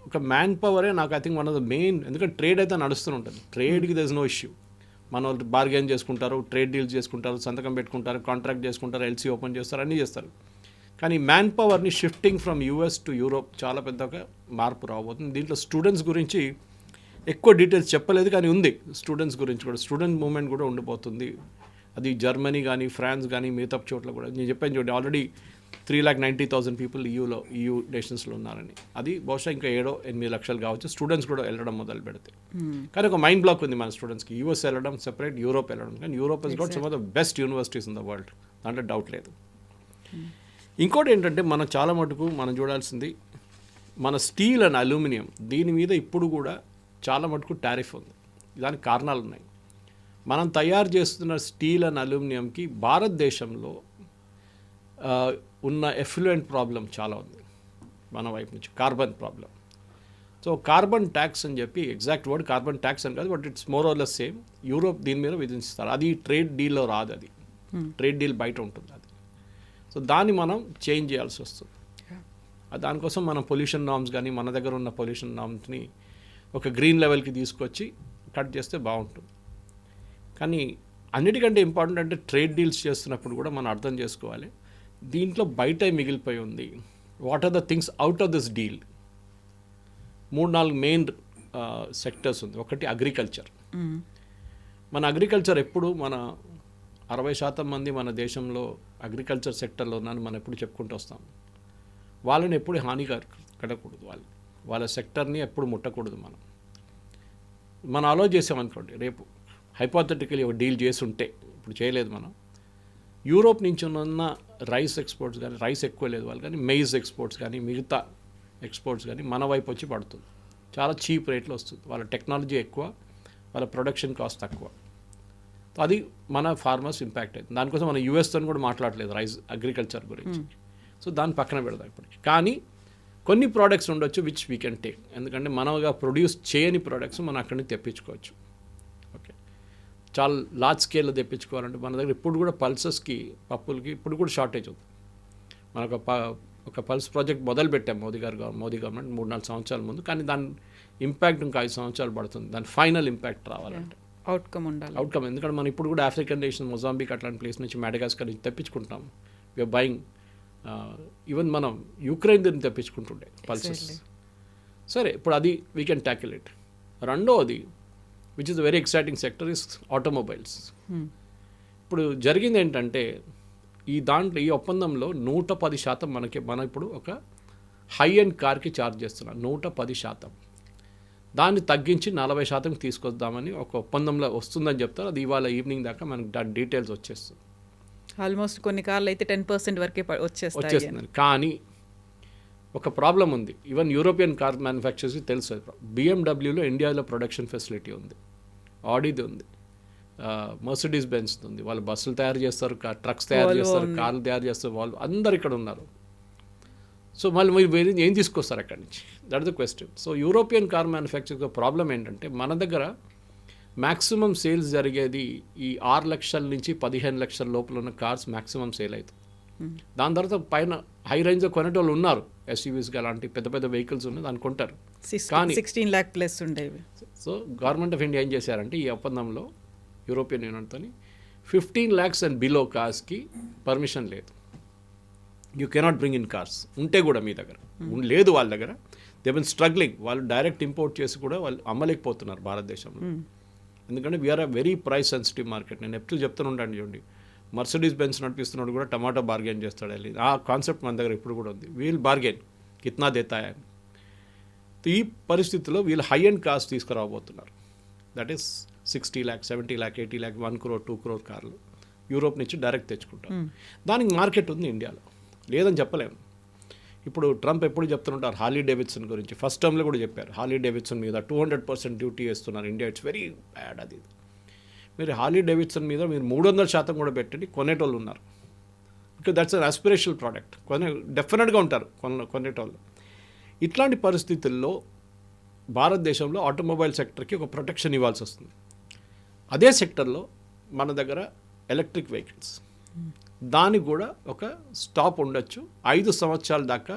ఒక మ్యాన్ పవరే నాకు I think one of the main. ఎందుకంటే ట్రేడ్ అయితే నడుస్తూ ఉంటుంది, ట్రేడ్కి దర్ ఇస్ నో ఇష్యూ. మన వాళ్ళు బార్గెన్ చేసుకుంటారు, ట్రేడ్ డీల్స్ చేసుకుంటారు, సంతకం పెట్టుకుంటారు, కాంట్రాక్ట్ చేసుకుంటారు, ఎల్సీ ఓపెన్ చేస్తారు, అన్నీ చేస్తారు. కానీ మ్యాన్ పవర్ని shifting from US to Europe చాలా పెద్దగా మార్పు రాబోతుంది. దీంట్లో స్టూడెంట్స్ గురించి ఎక్కువ డీటెయిల్స్ చెప్పలేదు, కానీ ఉంది స్టూడెంట్స్ గురించి కూడా. స్టూడెంట్ మూవ్మెంట్ కూడా ఉండిపోతుంది. అది జర్మనీ కానీ ఫ్రాన్స్ కానీ మిగతా చోట్ల కూడా. నేను చెప్పాను చూడండి, ఆల్రెడీ 3,90,000 పీపుల్ EU నేషన్స్లో ఉన్నారని. అది బహుశా ఇంకా 7-8 లక్షలు కావచ్చు స్టూడెంట్స్ కూడా వెళ్ళడం మొదలు పెడితే. కానీ ఒక మైండ్ బ్లాక్ ఉంది మన స్టూడెంట్స్కి, యూఎస్ వెళ్ళడం సెపరేట్, యూరోప్ వెళ్ళడం. కానీ Europe is got some of the best universities in the world, దాంట్లో డౌట్ లేదు. ఇంకోటి ఏంటంటే మనం చాలా మటుకు మనం చూడాల్సింది మన స్టీల్ అండ్ అల్యూమినియం, దీని మీద ఇప్పుడు కూడా చాలా మటుకు టారిఫ్ ఉంది. దానికి కారణాలు ఉన్నాయి. మనం తయారు చేస్తున్న స్టీల్ అండ్ అల్యూమినియంకి భారతదేశంలో ఉన్న ఎఫ్లూయెంట్ ప్రాబ్లం చాలా ఉంది మన వైపు నుంచి, carbon problem. So carbon tax అని చెప్పి, ఎగ్జాక్ట్ వర్డ్ కార్బన్ ట్యాక్స్ అని కాదు, but it's more or less same. Europe దీని మీద విధిస్తారు. అది ట్రేడ్ డీల్లో రాదు, అది ట్రేడ్ డీల్ బయట ఉంటుంది అది. సో దాన్ని మనం చేంజ్ చేయాల్సి వస్తుంది. దానికోసం మనం పొల్యూషన్ నార్మ్స్ కానీ మన దగ్గర ఉన్న పొల్యూషన్ నార్మ్స్ని ఒక గ్రీన్ లెవెల్కి తీసుకొచ్చి కట్ చేస్తే బాగుంటుంది. కానీ అన్నిటికంటే ఇంపార్టెంట్ అంటే ట్రేడ్ డీల్స్ చేస్తున్నప్పుడు కూడా మనం అర్థం చేసుకోవాలి, దీంట్లో బయట మిగిలిపోయి ఉంది. What are the things out of this deal? 3-4 main sectors ఉంది. ఒకటి అగ్రికల్చర్. మన అగ్రికల్చర్ ఎప్పుడు మన 60% మంది మన దేశంలో అగ్రికల్చర్ సెక్టర్లో ఉన్నారని మనం ఎప్పుడు చెప్పుకుంటూ వస్తాం. వాళ్ళని ఎప్పుడు హానికరకూడదు, వాళ్ళ సెక్టర్ని ఎప్పుడు ముట్టకూడదు. మనం అలో చేసామనుకోండి, రేపు హైపోథెటికలీ ఒక డీల్ చేసి ఉంటే, ఇప్పుడు చేయలేదు మనం, యూరోప్ నుంచి ఉన్న రైస్ ఎక్స్పోర్ట్స్ కానీ, రైస్ ఎక్కువ లేదు వాళ్ళు, కానీ మెయిజ్ ఎక్స్పోర్ట్స్ కానీ మిగతా ఎక్స్పోర్ట్స్ కానీ మన వైపు వచ్చి పడుతుంది. చాలా చీప్ రేట్లో వస్తుంది. వాళ్ళ టెక్నాలజీ ఎక్కువ, వాళ్ళ ప్రొడక్షన్ కాస్ట్ తక్కువ. అది మన ఫార్మర్స్ ఇంపాక్ట్ అవుతుంది. దానికోసం మనం యూఎస్తో కూడా మాట్లాడలేదు రైస్ అగ్రికల్చర్ గురించి. సో దాన్ని పక్కన పెడదాం ఇప్పటికి. కానీ కొన్ని ప్రోడక్ట్స్ ఉండొచ్చు విచ్ వీ కెన్ టేక్, ఎందుకంటే మనగా ప్రొడ్యూస్ చేయని ప్రోడక్ట్స్ మనం అక్కడి నుంచి తెప్పించుకోవచ్చు. ఓకే, చాలా లార్జ్ స్కేల్లో తెప్పించుకోవాలంటే మన దగ్గర ఇప్పుడు కూడా పల్సెస్కి పప్పులకి ఇప్పుడు కూడా షార్టేజ్ ఉంది. మనకు ఒక పల్స్ ప్రాజెక్ట్ మొదలు పెట్టాం మోదీ గవర్నమెంట్ 3-4 సంవత్సరాల ముందు, కానీ దాని ఇంపాక్ట్ ఇంకా 5 సంవత్సరాలు పడుతుంది, దాని ఫైనల్ ఇంపాక్ట్ రావాలంటే అవుట్కమ్ ఉండాలి. అవుట్కమ్, ఎందుకంటే మనం ఇప్పుడు కూడా ఆఫ్రికన్ నేషన్ మొజాంబిక్ అట్లాంటి ప్లేస్ నుంచి మెడగాస్కర్ నుంచి తెప్పించుకుంటాం. వీఆర్ బయింగ్, ఈవెన్ మనం యుక్రెయిన్ దీన్ని తెప్పించుకుంటుండే పల్సెస్. సరే, ఇప్పుడు అది వీ కెన్ ట్యాకిల్ ఇట్. రెండోది which is very exciting sector is automobiles. ఇప్పుడు జరిగింది ఏంటంటే ఈ ఒప్పందంలో 110% మనం ఇప్పుడు ఒక హై ఎండ్ కార్కి ఛార్జ్ చేస్తున్నాం. 110%. దాన్ని తగ్గించి 40% తీసుకొద్దామని ఒక ఒప్పందంలో వస్తుందని చెప్తారు. అది ఇవాళ ఈవినింగ్ దాకా మనకి దాని డీటెయిల్స్ వచ్చేస్తుంది. ఆల్మోస్ట్ కొన్ని కార్లు అయితే 10% వరకే వచ్చేస్తుంది. కానీ ఒక ప్రాబ్లం ఉంది. ఈవెన్ యూరోపియన్ కార్ మ్యానుఫ్యాక్చర్స్కి తెలుసు. బిఎండబ్ల్యూలో ఇండియాలో ప్రొడక్షన్ ఫెసిలిటీ ఉంది, ఆడీది ఉంది, మర్సిడీస్ బెంజ్ ఉంది. వాళ్ళు బస్సులు తయారు చేస్తారు, ట్రక్స్ తయారు చేస్తారు, కార్లు తయారు చేస్తారు, వాళ్ళు అందరు ఇక్కడ ఉన్నారు. సో మళ్ళీ మీరు ఏం తీసుకొస్తారు అక్కడి నుంచి? That is the question. So European car manufactures problem ఏంటంటే మన దగ్గర మ్యాక్సిమం సేల్స్ జరిగేది ఈ 6 లక్షల నుంచి 15 లక్షల లోపల ఉన్న కార్స్ మ్యాక్సిమం సేల్ అవుతుంది. దాని తర్వాత పైన హై రేంజ్లో కొనేటోళ్ళు ఉన్నారు, ఎస్యూవీస్గా అలాంటి పెద్ద పెద్ద వెహికల్స్ ఉన్నాయి, దాన్ని కొంటారు. కానీ 16 lakh ప్లస్ ఉండేవి. సో గవర్నమెంట్ ఆఫ్ ఇండియా ఏం చేశారంటే ఈ ఒప్పందంలో యూరోపియన్ యూనియన్తో 15 lakhs అండ్ బిలో కార్స్కి పర్మిషన్ లేదు. You cannot bring in cars. ఉంటే కూడా మీ దగ్గర లేదు, వాళ్ళ దగ్గర దే బిన్ స్ట్రగ్లింగ్. వాళ్ళు డైరెక్ట్ ఇంపోర్ట్ చేసి కూడా వాళ్ళు అమ్మలేకపోతున్నారు భారతదేశంలో. ఎందుకంటే we are a very price sensitive market. నేను ఎప్పుడు చెప్తూనే ఉంటాను, చూడండి, మర్సిడీస్ బెంజ్ నడిపిస్తున్నాడు కూడా టమాటో బార్గెన్ చేస్తాడు వెళ్ళి. ఆ కాన్సెప్ట్ మన దగ్గర ఇప్పుడు కూడా ఉంది. వీల్ బార్గెన్ కిత్నా దేతాయా అని. ఈ పరిస్థితిలో వీళ్ళు హై అండ్ కాస్ట్ తీసుకురాబోతున్నారు. That is 60 lakh, 70 lakh, 80 lakh, 1 crore, 2 crore కార్లు యూరోప్ నుంచి డైరెక్ట్ తెచ్చుకుంటారు. దానికి మార్కెట్ ఉంది ఇండియాలో, లేదని చెప్పలేము. ఇప్పుడు ట్రంప్ ఎప్పుడు చెప్తుంటారు హార్లీ డేవిడ్సన్ గురించి. ఫస్ట్ టర్మ్లో కూడా చెప్పారు హార్లీ డేవిడ్సన్ మీద 200% డ్యూటీ వేస్తున్నారు ఇండియా, ఇట్స్ వెరీ బ్యాడ్. అది మీరు హార్లీ డేవిడ్సన్ మీద మీరు 300% కూడా పెట్టండి, కొనేటోళ్ళు ఉన్నారు. Because that's an aspirational product. డెఫినెట్గా ఉంటారు కొనేటోళ్ళు. ఇట్లాంటి పరిస్థితుల్లో భారతదేశంలో ఆటోమొబైల్ సెక్టర్కి ఒక ప్రొటెక్షన్ ఇవ్వాల్సి వస్తుంది. అదే సెక్టర్లో మన దగ్గర ఎలక్ట్రిక్ వెహికల్స్, దానికి కూడా ఒక స్టాప్ ఉండొచ్చు. 5 సంవత్సరాల దాకా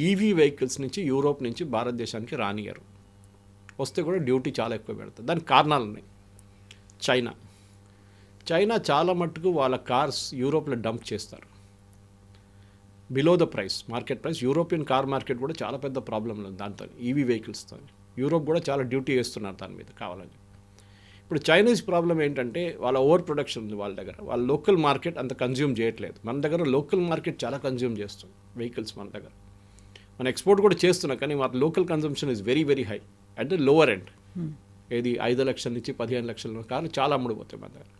ఈవీ వెహికల్స్ నుంచి యూరోప్ నుంచి భారతదేశానికి రానియరు. వస్తే కూడా డ్యూటీ చాలా ఎక్కువ పెడతారు. దానికి కారణాలు ఉన్నాయి. చైనా చాలా మట్టుకు వాళ్ళ కార్స్ యూరోప్లో డంప్ చేస్తారు below the price, market price. European car market కూడా చాలా పెద్ద ప్రాబ్లం ఉంది దాంతో, ఈవీ వెహికల్స్తో. యూరోప్ కూడా చాలా డ్యూటీ వేస్తున్నారు దాని మీద కావాలని. ఇప్పుడు చైనీస్ ప్రాబ్లం ఏంటంటే వాళ్ళ ఓవర్ ప్రొడక్షన్ ఉంది వాళ్ళ దగ్గర. వాళ్ళ లోకల్ మార్కెట్ అంత కన్జ్యూమ్ చేయట్లేదు. మన దగ్గర లోకల్ మార్కెట్ చాలా కన్జ్యూమ్ చేస్తుంది వెహికల్స్ మన దగ్గర. మన ఎక్స్పోర్ట్ కూడా చేస్తున్నాం, కానీ మన local consumption is very very high at the lower end. ఏది 5 లక్షల నుంచి 15 లక్షల కార్లు చాలా అమ్ముడుపోతాయి మన దగ్గర.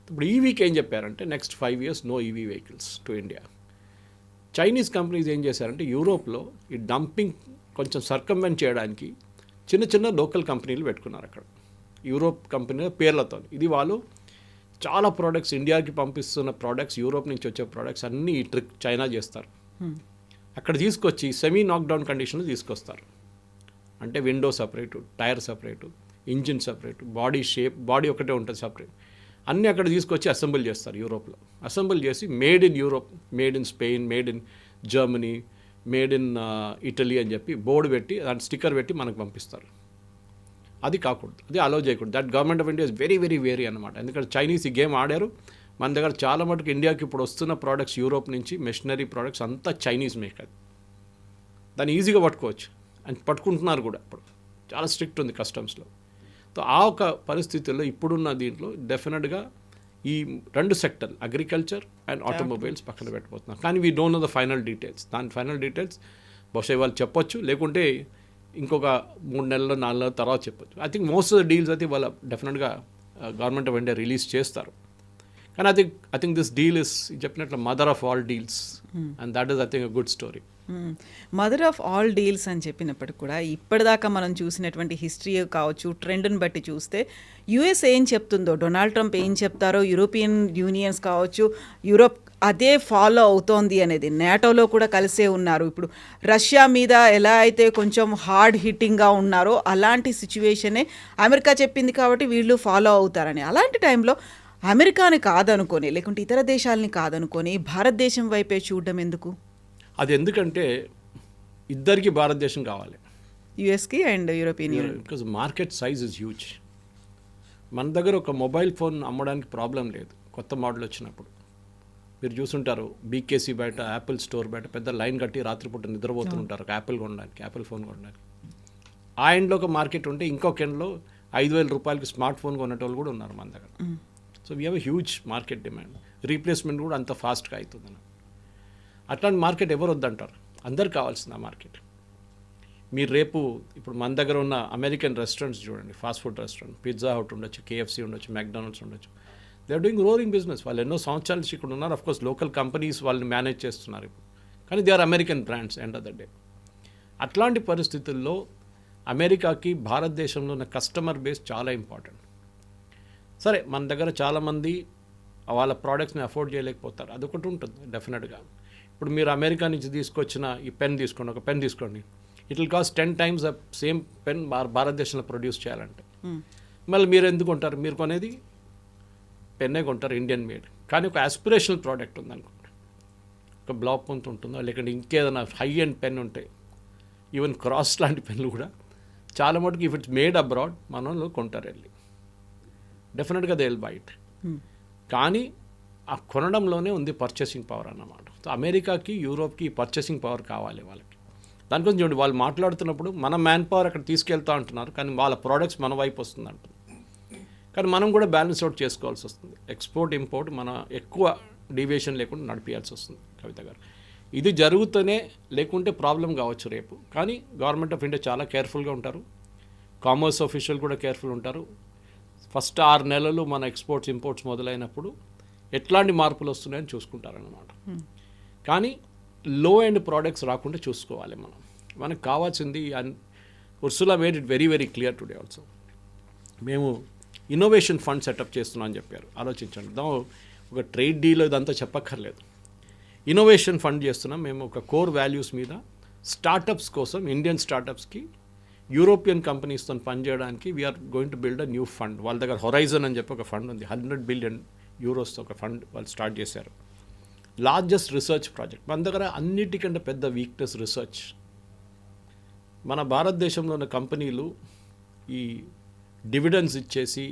ఇప్పుడు ఈవీకి ఏం చెప్పారంటే next 5 years no EV vehicles to India. Chinese companies ఏం చేశారంటే యూరోప్లో ఈ డంపింగ్ కొంచెం సర్కంవెంట్ చేయడానికి చిన్న చిన్న లోకల్ కంపెనీలు పెట్టుకున్నారు అక్కడ, యూరోప్ కంపెనీ పేర్లతో. ఇది వాళ్ళు చాలా ప్రోడక్ట్స్ ఇండియాకి పంపిస్తున్న ప్రోడక్ట్స్, యూరోప్ నుంచి వచ్చే ప్రోడక్ట్స్ అన్నీ ఈ ట్రిక్ చైనా చేస్తారు. అక్కడ తీసుకొచ్చి సెమీ నాక్డౌన్ కండిషన్లో తీసుకొస్తారు. అంటే window separate, tyre separate, engine separate, body shape, body ఒకటే ఉంటుంది సపరేట్, అన్నీ అక్కడ తీసుకొచ్చి అసెంబుల్ చేస్తారు యూరోప్లో. అసెంబుల్ చేసి made in Europe, made in Spain, made in Germany, made in Italy అని చెప్పి బోర్డు పెట్టి దాని స్టిక్కర్ పెట్టి మనకు పంపిస్తారు. అది కాకూడదు, అది అలౌ చేయకూడదు. That government of India is very very very అనమాట. ఎందుకంటే చైనీస్ ఈ గేమ్ ఆడారు. మన దగ్గర చాలా మటుకు ఇండియాకి ఇప్పుడు వస్తున్న ప్రోడక్ట్స్ యూరోప్ నుంచి మెషినరీ ప్రోడక్ట్స్ అంతా చైనీస్ మేక్. అది దాన్ని ఈజీగా పట్టుకోవచ్చు అని పట్టుకుంటున్నారు కూడా. ఇప్పుడు చాలా స్ట్రిక్ట్ ఉంది కస్టమ్స్లో. సో ఆ ఒక పరిస్థితుల్లో ఇప్పుడున్న దీంట్లో డెఫినెట్గా ఈ 2 సెక్టర్ అగ్రికల్చర్ అండ్ ఆటోమొబైల్స్ పక్కన పెట్టబోతున్నారు. కానీ we don't know the final details. దాని ఫైనల్ డీటెయిల్స్ బహుశా వాళ్ళు చెప్పొచ్చు, లేకుంటే ఇంకొక 3 నెలలు 4 నెలల తర్వాత చెప్పొచ్చు. I think most of the deals అయితే వాళ్ళ డెఫినెట్గా గవర్నమెంట్ ఆఫ్ ఇండియా రిలీజ్ చేస్తారు. కానీ I think this deal is చెప్పినట్లు mother of all deals and that is I think a good story. Mother of all deals అని చెప్పినప్పుడు కూడా ఇప్పటిదాకా మనం చూసినటువంటి హిస్టరీ కావచ్చు, ట్రెండ్ని బట్టి చూస్తే యుఎస్ ఏం చెప్తుందో, డొనాల్డ్ ట్రంప్ ఏం చెప్తారో, యూరోపియన్ యూనియన్స్ కావచ్చు, యూరోప్ అదే ఫాలో అవుతోంది అనేది. నేటోలో కూడా కలిసే ఉన్నారు. ఇప్పుడు రష్యా మీద ఎలా అయితే కొంచెం హార్డ్ హిట్టింగ్గా ఉన్నారో అలాంటి సిచ్యువేషనే అమెరికా చెప్పింది కాబట్టి వీళ్ళు ఫాలో అవుతారని. అలాంటి టైంలో అమెరికాని కాదనుకొని లేకుంటే ఇతర దేశాలని కాదనుకొని భారతదేశం వైపే చూడడం ఎందుకు? అది ఎందుకంటే ఇద్దరికి భారతదేశం కావాలి. యుఎస్కి and European union. Because market size is huge. మన దగ్గర ఒక మొబైల్ ఫోన్ అమ్మడానికి ప్రాబ్లం లేదు. కొత్త మోడల్ వచ్చినప్పుడు మీరు చూసుంటారు, బీకేసీ బయట, యాపిల్ స్టోర్ బయట పెద్ద లైన్ కట్టి రాత్రిపూట నిద్రపోతుంటారు ఒక యాపిల్ కొనడానికి, యాపిల్ ఫోన్ కొనడానికి. ఆ ఎండ్లో ఒక మార్కెట్ ఉంటే ఇంకొక ఎండ్లో 5,000 రూపాయలకి స్మార్ట్ ఫోన్ కొనేటోళ్ళు కూడా ఉన్నారు మన దగ్గర. So we have a huge market demand. Replacement కూడా అంత ఫాస్ట్గా అవుతుంది. అట్లాంటి మార్కెట్ ఎవరు వద్దంటారు? అందరు కావాల్సింది ఆ మార్కెట్. మీరు రేపు ఇప్పుడు మన దగ్గర ఉన్న అమెరికన్ రెస్టారెంట్స్ చూడండి, fast food restaurant, pizza hut ఉండొచ్చు, కేఎఫ్సీ ఉండొచ్చు, మెక్డానల్డ్స్ ఉండొచ్చు. They are doing roaring business. వాళ్ళు ఎన్నో సంవత్సరాల నుంచి ఇక్కడ ఉన్నారు. అఫ్ కోర్స్ లోకల్ కంపెనీస్ వాళ్ళని మేనేజ్ చేస్తున్నారు ఇప్పుడు, కానీ they are American brands end of the day. అట్లాంటి పరిస్థితుల్లో అమెరికాకి భారతదేశంలో ఉన్న కస్టమర్ బేస్ చాలా ఇంపార్టెంట్. సరే, మన దగ్గర చాలామంది వాళ్ళ ప్రోడక్ట్స్ని అఫోర్డ్ చేయలేకపోతారు, అదొకటి ఉంటుంది డెఫినెట్గా. ఇప్పుడు మీరు అమెరికా నుంచి తీసుకొచ్చిన ఈ పెన్ తీసుకోండి, ఒక పెన్ తీసుకోండి, it will cost 10 times the same pen భారతదేశంలో ప్రొడ్యూస్ చేయాలంటే. మళ్ళీ మీరు ఎందుకు కొంటారు? మీరు కొనేది పెన్నే కొంటారు, ఇండియన్ మేడ్. కానీ ఒక ఆస్పిరేషనల్ ప్రోడక్ట్ ఉందనుకోండి, ఒక బ్లాక్ పొంత్ ఉంటుందో, లేకుంటే ఇంకేదైనా హై ఎండ్ పెన్ ఉంటాయి, ఈవెన్ క్రాస్ లాంటి పెన్లు కూడా చాలా మటుకు ఇఫ్ ఇట్స్ మేడ్ అబ్రాడ్ మనలో కొంటారు వెళ్ళి, డెఫినెట్గా దే విల్ బై ఇట్. కానీ ఆ కొనడంలోనే ఉంది పర్చేసింగ్ పవర్ అన్నమాట. సో అమెరికాకి, యూరోప్కి పర్చేసింగ్ పవర్ కావాలి వాళ్ళకి. దానికోసం చూడండి, వాళ్ళు మాట్లాడుతున్నప్పుడు మన మ్యాన్ పవర్ అక్కడ తీసుకెళ్తా అంటున్నారు, కానీ వాళ్ళ ప్రోడక్ట్స్ మన వైపు వస్తుంది అంటున్నారు. కానీ మనం కూడా బ్యాలెన్స్ అవుట్ చేసుకోవాల్సి వస్తుంది. ఎక్స్పోర్ట్ ఇంపోర్ట్ మన ఎక్కువ డీవియేషన్ లేకుండా నడిపించాల్సి వస్తుంది కవిత గారు. ఇది జరుగుతూనే లేకుంటే ప్రాబ్లం కావచ్చు రేపు. కానీ గవర్నమెంట్ ఆఫ్ ఇండియా చాలా కేర్ఫుల్గా ఉంటారు, కామర్స్ ఆఫీషియల్ కూడా కేర్ఫుల్ ఉంటారు. ఫస్ట్ 6 నెలలు మన ఎక్స్పోర్ట్స్ ఇంపోర్ట్స్ మొదలైనప్పుడు ఎట్లాంటి మార్పులు వస్తున్నాయని చూసుకుంటారన్నమాట. కానీ లో ఎండ్ ప్రోడక్ట్స్ రాకుండా చూసుకోవాలి మనం. మనకు కావాల్సింది, Ursula made it very very clear today also. మేము ఇన్నోవేషన్ ఫండ్ సెటప్ చేస్తున్నాం అని చెప్పారు. ఆలోచించండి, ఒక ట్రేడ్ డీల్ ఇదంతా చెప్పక్కర్లేదు. ఇన్నోవేషన్ ఫండ్ చేస్తున్నాం మేము. ఒక కోర్ వాల్యూస్ మీద స్టార్టప్స్ కోసం, ఇండియన్ స్టార్టప్స్కి యూరోపియన్ కంపెనీస్తో పనిచేయడానికి we're going to build a new fund. వాళ్ళ దగ్గర హొరైజన్ అని చెప్పి ఒక ఫండ్ ఉంది, 100 billion euros ఒక ఫండ్ వాళ్ళు స్టార్ట్ చేశారు. Largest research project. మన దగ్గర అన్నిటికంటే పెద్ద వీక్నెస్ రీసెర్చ్. మన భారతదేశంలో ఉన్న కంపెనీలు ఈ డివిడెండ్స్ ఇచ్చేసి,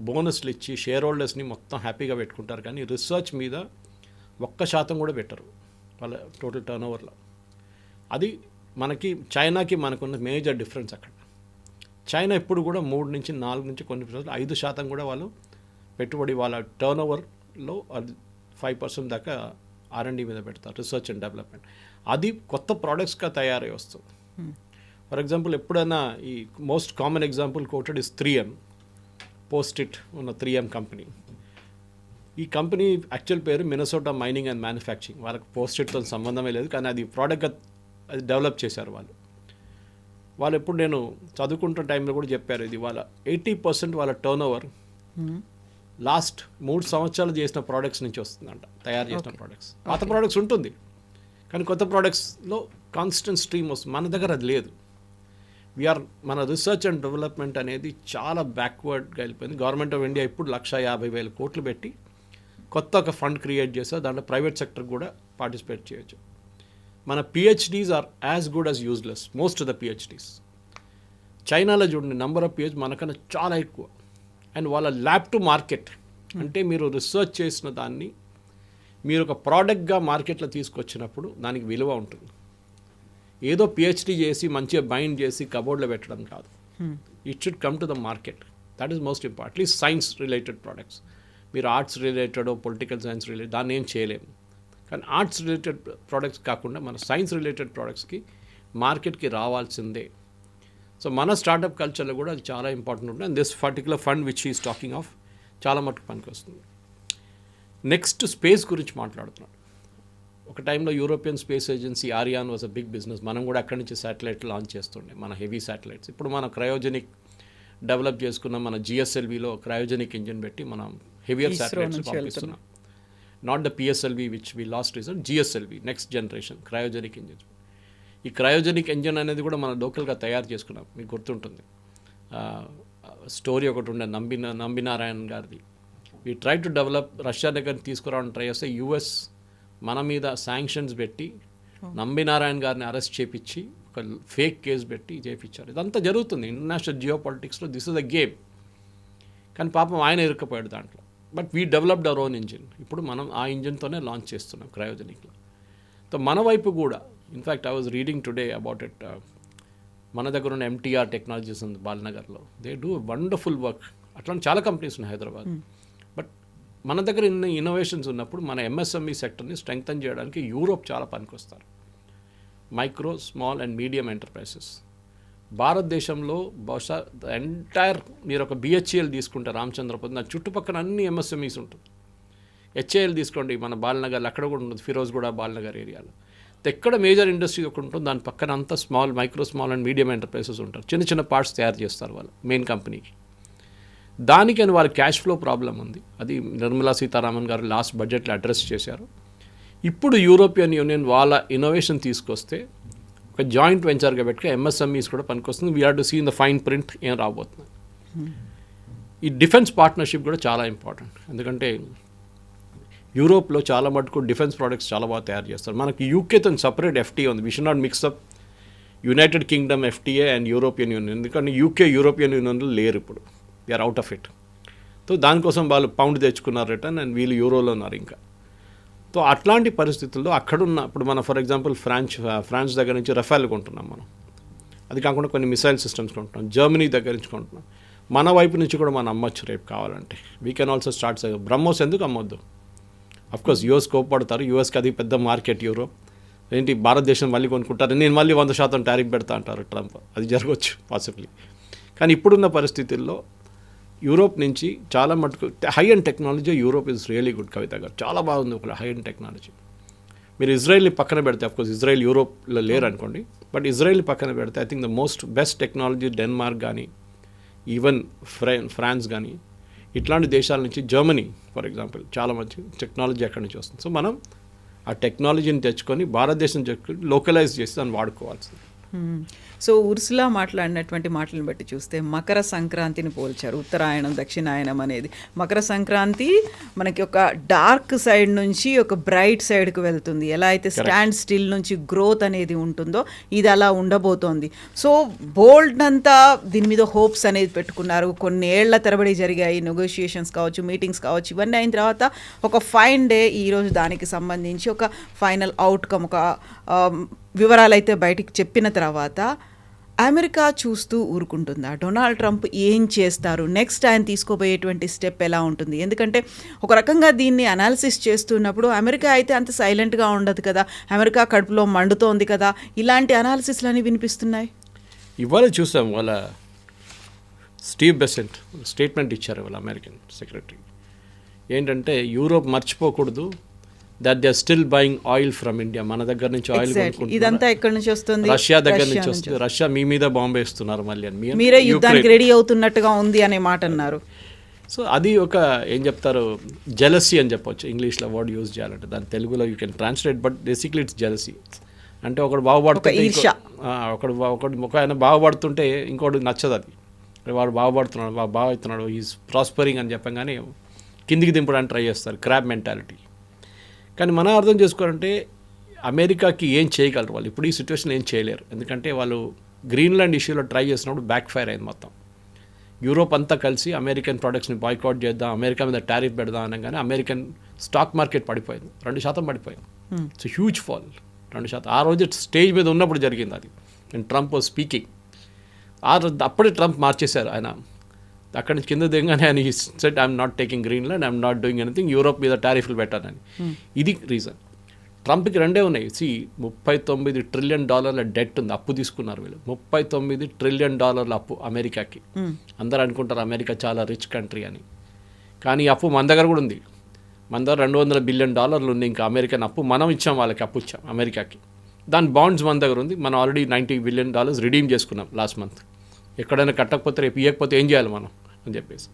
బోనస్లు ఇచ్చి షేర్ హోల్డర్స్ని మొత్తం హ్యాపీగా పెట్టుకుంటారు, కానీ రీసెర్చ్ మీద 1% కూడా పెట్టరు వాళ్ళ టోటల్ టర్న్ ఓవర్లో. అది మనకి చైనాకి మనకున్న మేజర్ డిఫరెన్స్ అక్కడ. చైనా ఎప్పుడు కూడా 3 నుంచి 4 నుంచి కొన్ని 5% కూడా వాళ్ళు పెట్టుబడి వాళ్ళ టర్న్ ఓవర్లో 5% దాకా R&D మీద పెడతారు, రీసెర్చ్ అండ్ డెవలప్మెంట్. అది కొత్త ప్రోడక్ట్స్గా తయారై వస్తుంది. ఫర్ ఎగ్జాంపుల్, ఎప్పుడైనా ఈ most common example quoted is 3M, post it ఉన్న 3M కంపెనీ. ఈ కంపెనీ యాక్చువల్ పేరు మినసోటా మైనింగ్ అండ్ మ్యానుఫ్యాక్చరింగ్. వాళ్ళకి పోస్ట్ ఇట్తో సంబంధమే లేదు, కానీ అది ప్రోడక్ట్గా అది డెవలప్ చేశారు వాళ్ళు. ఎప్పుడు నేను చదువుకుంటున్న టైంలో కూడా చెప్పారు, ఇది వాళ్ళ 80% వాళ్ళ టర్న్ ఓవర్ లాస్ట్ 3 సంవత్సరాలు చేసిన ప్రోడక్ట్స్ నుంచి వస్తుందంట, తయారు చేసిన ప్రోడక్ట్స్. పాత ప్రోడక్ట్స్ ఉంటుంది, కానీ కొత్త ప్రోడక్ట్స్లో కాన్స్టెంట్ స్ట్రీమ్ వస్తుంది. మన దగ్గర అది లేదు. మన రీసెర్చ్ అండ్ డెవలప్మెంట్ అనేది చాలా బ్యాక్వర్డ్గా వెళ్ళిపోయింది. గవర్నమెంట్ ఆఫ్ ఇండియా ఇప్పుడు 150,000 కోట్లు పెట్టి కొత్త ఒక ఫండ్ క్రియేట్ చేస్తారు, దాంట్లో ప్రైవేట్ సెక్టర్ కూడా పార్టిసిపేట్ చేయొచ్చు. మన PhDs are as good as useless, most of the PhDs. చైనాలో చూడండి, నెంబర్ ఆఫ్ PhD మనకన్నా చాలా ఎక్కువ. అండ్ వాళ్ళ ల్యాబ్ టు మార్కెట్ అంటే మీరు రీసెర్చ్ చేసిన దాన్ని మీరు ఒక ప్రోడక్ట్గా మార్కెట్లో తీసుకొచ్చినప్పుడు దానికి విలువ ఉంటుంది. ఏదో PhD చేసి మంచిగా బైండ్ చేసి కబోర్డ్లో పెట్టడం కాదు. It should come to the market. That is most important. At least science related products. మీరు arts related, political science related దాన్ని ఏం చేయలేము. కానీ ఆర్ట్స్ రిలేటెడ్ ప్రోడక్ట్స్ కాకుండా మన సైన్స్ రిలేటెడ్ ప్రోడక్ట్స్కి మార్కెట్కి రావాల్సిందే. సో మన స్టార్టప్ కల్చర్లో కూడా అది చాలా ఇంపార్టెంట్ ఉంటుంది. And this particular fund which is talking of చాలా మటుకు పనికి వస్తుంది. నెక్స్ట్ స్పేస్ గురించి మాట్లాడుతున్నాడు. ఒక టైంలో European space agency Ariane was a big business. మనం కూడా అక్కడి నుంచి శాటిలైట్ లాంచ్ చేస్తుండే, మన హెవీ శాటిలైట్స్. ఇప్పుడు మన క్రయోజెనిక్ డెవలప్ చేసుకున్న మన GSLVలో క్రయోజెనిక్ ఇంజిన్ పెట్టి మనం హెవియర్ శాటిలైట్స్ పంపిస్తున్నాం. Not the PSLV which we last recent, GSLV next generation cryogenic engine. ఈ క్రయోజెనిక్ ఇంజిన్ అనేది కూడా మనం లోకల్గా తయారు చేసుకున్నాం. మీకు గుర్తుంటుంది స్టోరీ ఒకటి ఉండే నంబినారాయణ్ గారిది. We try to develop, Russia దగ్గర తీసుకురావడానికి ట్రై చేస్తే యుఎస్ మన మీద శాంక్షన్స్ పెట్టి నంబినారాయణ్ గారిని అరెస్ట్ చేపించి ఒక ఫేక్ కేసు పెట్టి చేయించారు. ఇదంతా జరుగుతుంది ఇంటర్నేషనల్ జియో పాలిటిక్స్లో. This is the game. కానీ పాపం ఆయన ఇరుక్కపోయాడు దాంట్లో. But we developed our own engine. ఇప్పుడు మనం ఆ ఇంజిన్తోనే లాంచ్ చేస్తున్నాం క్రయోజెనిక్లో. సో మన వైపు కూడా in fact I was reading today about it. మన దగ్గర ఉన్న ఎంటీఆర్ టెక్నాలజీస్ ఉంది బాలనగర్లో. They do wonderful work. అట్లాంటి చాలా కంపెనీస్ ఉన్నాయి హైదరాబాద్. బట్ మన దగ్గర ఇన్ని ఇన్నోవేషన్స్ ఉన్నప్పుడు మన ఎంఎస్ఎంఈ సెక్టర్ని స్ట్రెంగ్తన్ చేయడానికి యూరోప్ చాలా పనికొస్తారు. Micro, small and medium enterprises భారతదేశంలో బహుశా ఎంటైర్ మీరు ఒక బిహెచ్ఏఎల్ తీసుకుంటే రామచంద్రపురం, దాని చుట్టుపక్కల అన్ని ఎంఎస్ఎంఈస్ ఉంటుంది. హెచ్ఏఎల్ తీసుకోండి మన బాలనగర్లో, అక్కడ కూడా ఉంటుంది, ఫిరోజ్గూడ బాలనగర్ ఏరియాలో. ఎక్కడ మేజర్ ఇండస్ట్రీ ఒకటి ఉంటుంది, దాని పక్కన అంతా micro, small and medium enterprises ఉంటారు. చిన్న చిన్న పార్ట్స్ తయారు చేస్తారు వాళ్ళు మెయిన్ కంపెనీకి. దానికని వాళ్ళ క్యాష్ ఫ్లో ప్రాబ్లం ఉంది. అది నిర్మలా సీతారామన్ గారు లాస్ట్ బడ్జెట్లో అడ్రస్ చేశారు. ఇప్పుడు యూరోపియన్ యూనియన్ వాళ్ళ ఇన్నోవేషన్ తీసుకొస్తే ఒక జాయింట్ వెంచర్గా పెట్టుకుని ఎంఎస్ఎంఈస్ కూడా పనికొస్తుంది. We have to see in the fine print ఏం రాబోతుంది. ఈ డిఫెన్స్ పార్ట్నర్షిప్ కూడా చాలా ఇంపార్టెంట్. ఎందుకంటే యూరోప్లో చాలా మటుకు డిఫెన్స్ ప్రోడక్ట్స్ చాలా బాగా తయారు చేస్తారు. మనకి యూకేతో సపరేట్ ఎఫ్టీఏ ఉంది. We should not mix up United Kingdom FTA and European Union. ఎందుకంటే యూకే యూరోపియన్ యూనియన్లో లేరు ఇప్పుడు. They are out of it. So దానికోసం వాళ్ళు పౌండ్ తెచ్చుకున్నారు రిటర్న్, అండ్ వీళ్ళు యూరోలో ఉన్నారు ఇంకా. సో అట్లాంటి పరిస్థితుల్లో అక్కడున్న ఇప్పుడు మనం ఫర్ ఎగ్జాంపుల్ ఫ్రాన్స్ దగ్గర నుంచి రఫేల్ కొంటున్నాం మనం. అది కాకుండా కొన్ని మిసైల్ సిస్టమ్స్ కొంటున్నాం. జర్మనీ దగ్గర నుంచి కొంటున్నాం. మన వైపు నుంచి కూడా మనం అమ్మొచ్చు రేపు కావాలంటే. We can also start. BrahMos ఎందుకు అమ్మొద్దు? Of course US కోప్పడతారు. యూఎస్కి అది పెద్ద మార్కెట్. యూరోప్ ఏంటి భారతదేశం మళ్ళీ కొనుక్కుంటారు, నేను మళ్ళీ 100% టారిఫ్ పెడతా అంటారు ట్రంప్. అది జరగవచ్చు పాసిబ్లీ. కానీ ఇప్పుడున్న పరిస్థితుల్లో యూరోప్ నుంచి చాలా మటుకు high end technology Europe is really good. Kavitha గారు చాలా బాగుంది ఒక హై అండ్ టెక్నాలజీ. మీరు ఇజ్రాయెల్ని పక్కన పెడితే, అఫ్కోర్స్ ఇజ్రాయెల్ యూరోప్లో లేరు అనుకోండి, బట్ ఇజ్రాయెల్ని పక్కన పెడితే I think the most best technology Denmark కానీ, ఈవెన్ ఫ్రాన్స్ కానీ, ఇట్లాంటి దేశాల నుంచి జర్మనీ ఫర్ ఎగ్జాంపుల్ చాలా మంచి టెక్నాలజీ అక్కడి నుంచి వస్తుంది. సో మనం ఆ టెక్నాలజీని తెచ్చుకొని భారతదేశం లోకలైజ్ చేసి దాన్ని వాడుకోవాల్సింది. సో ఉర్సులా మాట్లాడినటువంటి మాటలను బట్టి చూస్తే మకర సంక్రాంతిని పోల్చారు. ఉత్తరాయణం, దక్షిణాయనం అనేది. మకర సంక్రాంతి మనకి ఒక డార్క్ సైడ్ నుంచి ఒక బ్రైట్ సైడ్కి వెళ్తుంది. ఎలా అయితే స్టాండ్ స్టిల్ నుంచి గ్రోత్ అనేది ఉంటుందో ఇది అలా ఉండబోతోంది. సో బోల్డ్ అంతా దీని మీద హోప్స్ అనేది పెట్టుకున్నారు. కొన్ని ఏళ్ల తరబడి జరిగాయి నెగోషియేషన్స్ కావచ్చు, మీటింగ్స్ కావచ్చు. ఇవన్నీ అయిన తర్వాత ఒక ఫైన్ డే ఈరోజు దానికి సంబంధించి ఒక ఫైనల్ అవుట్కమ్, ఒక వివరాలు అయితే బయటికి చెప్పిన తర్వాత అమెరికా చూస్తూ ఊరుకుంటుందా? డొనాల్డ్ ట్రంప్ ఏం చేస్తారు? నెక్స్ట్ ఆయన తీసుకోబోయేటువంటి స్టెప్ ఎలా ఉంటుంది? ఎందుకంటే ఒక రకంగా దీన్ని అనాలిసిస్ చేస్తున్నప్పుడు అమెరికా అయితే అంత సైలెంట్గా ఉండదు కదా, అమెరికా కడుపులో మండుతోంది కదా, ఇలాంటి అనాలిసిస్లు వినిపిస్తున్నాయి. ఇవాళ చూసాం వాళ్ళ స్టీవ్ బెసెంట్ స్టేట్మెంట్ ఇచ్చారు వాళ్ళ అమెరికన్ సెక్రటరీ. ఏంటంటే యూరోప్ మర్చిపోకూడదు that they are still buying oil from India. మన దగ్గర నుంచి ఆయిల్ కొనుక్కుంటున్నారు. ఇదంతా ఎక్కడి నుంచి వస్తుంది? రష్యా దగ్గర నుంచి వస్తుంది. రష్యా మీ మీద బాంబే వేస్తున్నారు మళ్ళీ అని మీరే యుద్ధానికి రెడీ అవుతున్నట్టుగా ఉంది అనే మాట అన్నారు. సో అది ఒక ఏం చెప్తారు, జెలసీ అని చెప్పొచ్చు ఇంగ్లీష్లో వర్డ్ యూజ్ చేయాలంటే. దాని తెలుగులో you can translate, but basically it's jealousy. అంటే ఒకడు బాగుపడుతుంటే ఒక ఆయన బాగుపడుతుంటే ఇంకోటి నచ్చదు. అది వాడు బాగుపడుతున్నాడు, బాగా అవుతున్నాడు, ఈజ్ ప్రాస్పరింగ్ అని చెప్పగానే కిందికి దింపడానికి ట్రై చేస్తారు. Crab mentality. కానీ మనం అర్థం చేసుకోవాలంటే అమెరికాకి ఏం చేయగలరు వాళ్ళు ఇప్పుడు ఈ సిచ్యువేషన్ ఏం చేయలేరు. ఎందుకంటే వాళ్ళు గ్రీన్లాండ్ ఇష్యూలో ట్రై చేసినప్పుడు బ్యాక్ ఫైర్ అయింది మొత్తం. యూరోప్ అంతా కలిసి అమెరికన్ ప్రోడక్ట్స్ని బాయ్కాట్ చేద్దాం, అమెరికా మీద టారిఫ్ పెడదాం అనగానే అమెరికన్ స్టాక్ మార్కెట్ పడిపోయింది. 2% పడిపోయింది. It's huge fall. 2%. ఆ రోజు స్టేజ్ మీద ఉన్నప్పుడు జరిగింది అది. And Trump was speaking. అప్పుడే ట్రంప్ మార్చేశారు. ఆయన అక్కడి నుంచి కింద దిగగానే ఆయన said I'm not taking Greenland, I'm not doing anything, Europe మీద టారిఫ్లు పెట్టాలని. ఇది రీజన్. ట్రంప్కి రెండే ఉన్నాయి. $39 ట్రిలియన్ డెట్ ఉంది, అప్పు తీసుకున్నారు వీళ్ళు. $39 ట్రిలియన్ అప్పు అమెరికాకి. అందరూ అనుకుంటారు అమెరికా చాలా రిచ్ కంట్రీ అని, కానీ అప్పు మన దగ్గర కూడా ఉంది. మన దగ్గర $200 బిలియన్ ఉంది ఇంకా అమెరికన్ అప్పు. మనం ఇచ్చాం వాళ్ళకి, అప్పు ఇచ్చాం అమెరికాకి. దాని బాండ్స్ మన దగ్గర ఉంది. మనం ఆల్రెడీ $90 బిలియన్ రిడీమ్ చేసుకున్నాం లాస్ట్ మంత్. ఎక్కడైనా కట్టకపోతే రేపు ఇవ్వకపోతే ఏం చేయాలి మనం అని చెప్పేసి.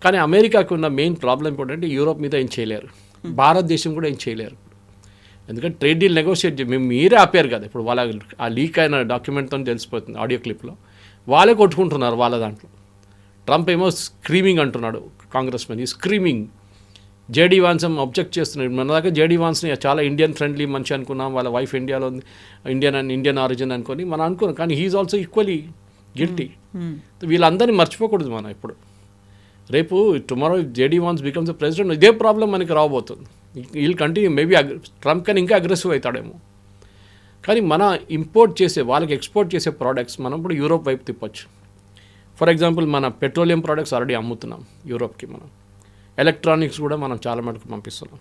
కానీ అమెరికాకు ఉన్న మెయిన్ ప్రాబ్లం ఏంటంటే యూరోప్ మీద ఏం చేయలేరు. భారతదేశం కూడా ఏం చేయలేరు. ఎందుకంటే ట్రేడ్ డీల్ నెగోషియేట్ మీరే ఆపారు కదా. ఇప్పుడు వాళ్ళ ఆ లీక్ అయిన డాక్యుమెంట్తో తెలిసిపోతుంది, ఆడియో క్లిప్లో వాళ్ళే కొట్టుకుంటున్నారు వాళ్ళ దాంట్లో. ట్రంప్ ఏమో స్క్రీమింగ్ అంటున్నాడు, కాంగ్రెస్ మెన్ ఈ స్క్రీమింగ్. జేడీ వాన్స్ అబ్జెక్ట్ చేస్తున్నాడు. మన దాకా జేడీ వాన్స్ని చాలా ఇండియన్ ఫ్రెండ్లీ మనిషి అనుకున్నాం, వాళ్ళ వైఫ్ ఇండియాలో ఉంది, ఇండియన్ ఆరిజిన్ అనుకొని మనం అనుకున్నాం. కానీ హీఈస్ ఆల్సో ఈక్వలీ గిల్టీ. వీళ్ళందరినీ మర్చిపోకూడదు మనం ఇప్పుడు. రేపు tomorrow JD Vance becomes the president, ఇదే ప్రాబ్లం మనకి రాబోతుంది. వీళ్ళు కంటిన్యూ మేబీ ట్రంప్ కానీ ఇంకా అగ్రెసివ్ అవుతాడేమో. కానీ మన ఇంపోర్ట్ చేసే వాళ్ళకి ఎక్స్పోర్ట్ చేసే ప్రోడక్ట్స్ మనం ఇప్పుడు యూరోప్ వైపు తిప్పొచ్చు. ఫర్ ఎగ్జాంపుల్ మన పెట్రోలియం ప్రోడక్ట్స్ ఆల్రెడీ అమ్ముతున్నాం యూరోప్కి. మనం ఎలక్ట్రానిక్స్ కూడా మనం చాలా మటుకు పంపిస్తున్నాం.